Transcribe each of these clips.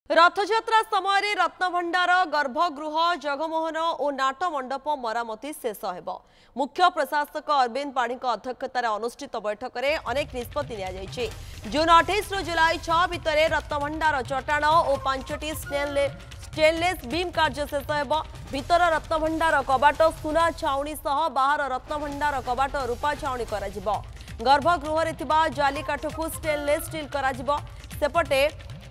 रथयात्रा समय रत्नभंडार गर्भगृह जगमोहन और नाट मंडप मरामती शेष हेब। मुख्य प्रशासक अरविंद पाढ़ी अध्यक्षतार अनुष्ठित बैठक में अनेक निष्पत्ति नि जून 28 रु जुलाई 6 भितर रत्नभंडार चट्टाण और 5टी स्टेनलेस बीम कार्य शेष हेब। भितर रत्नभंडार कबाट सुना छाउणी सह बाहर रत्नभंडार कबाट रूपा छाउणी कर गर्भगृह जाली काठ को स्टेनलेस स्टील करपटे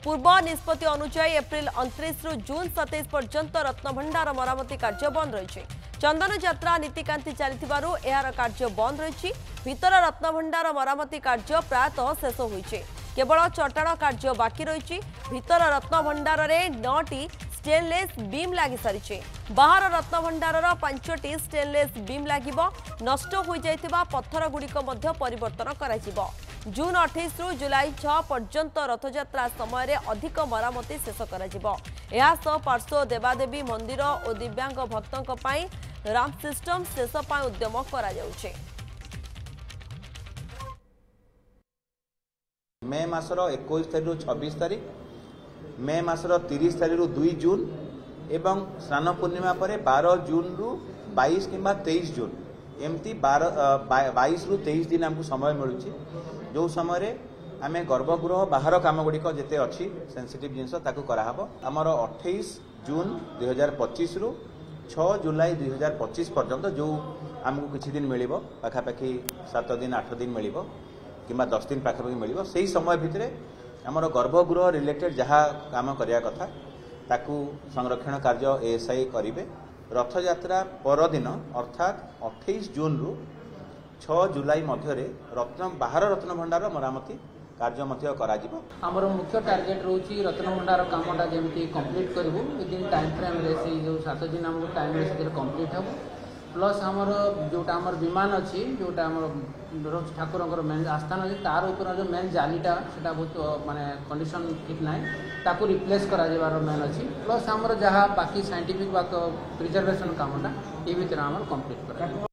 पूर्व निष्पत्ति अनुसार एप्रिल 29 रु जून 27 पर्यंत रत्नभंडार मरामती कार्य बंद रही। चंदन यात्रा नीतिकांति चलिथिबारु एहार कार्य बंद रही। भीतर रत्नभंडार मरामती कार्य प्रायतः शेष होइछे। केवल चट्टाण कार्य बाकी रही। भीतर रत्नभंडार रे 9टी स्टेनलेस बीम लगी सारी। बाहर रत्नभंडार 5टी स्टेनलेस बीम लगिबो। नष्ट हो जाइथिबा पत्थर गुड़िक मध्य परिवर्तन कराजिबो। जून 28 रु जुलाई 6 पर्यंत रथयात्रा समय अधिक मरामती शेष कराजिबो। एहा सह पार्श्व देवादेवी मंदिर और दिव्यांग भक्तों पाई रैंप सिस्टम शेष पाई उद्यम करा जाउछे। मे मासर 21 तारिख 26 तारिख मे मासर 30 तारिख 2 जून एवं स्नान पूर्णिमा पर 12 जून रु 22 किंबा 23 जून एमती 22 रु 23 दिन हमको समय मिलूँ जो समय आम गर्भगृह बाहर काम गुड़िक जिते अच्छी सेंसिटिव जिनस कराहब। आमर 28 जून 2025 रु 6 जुलाई 2025 पर्यंत जो आमको किसी दिन मिल पाखापाखि 7 दिन 8 दिन मिल कि 10 दिन पाखापाखि मिल से समय भितर आमर गर्भगृह रिलेटेड जहाँ काम करने कथा ताकू संरक्षण कार्य एएसआई करेंगे। रथयात्रा परदिन अर्थात 28 जून रु 6 जुलाई मध्य बाहर रत्नभंडार मरामती कार्य आमर मुख्य टार्गेट रोची रत्नभंडार कामटा जमी कंप्लीट करूँ विदिन टाइम फ्रेम से जो 7 दिन आमको टाइम कंप्लीट हम प्लस आमर जोटा आमर विमान अच्छी जोटा आमर ठाकुर मेन आस्थान अच्छी तार ऊपर जो मेन जालीटा से बहुत माने कंडीशन ठीक ना ताकू रिप्लेस कर मेन अच्छी प्लस आमर जहाँ बाकी साइंटिफिक प्रिजर्वेशन कामटा ये भर आमर कंप्लीट कर।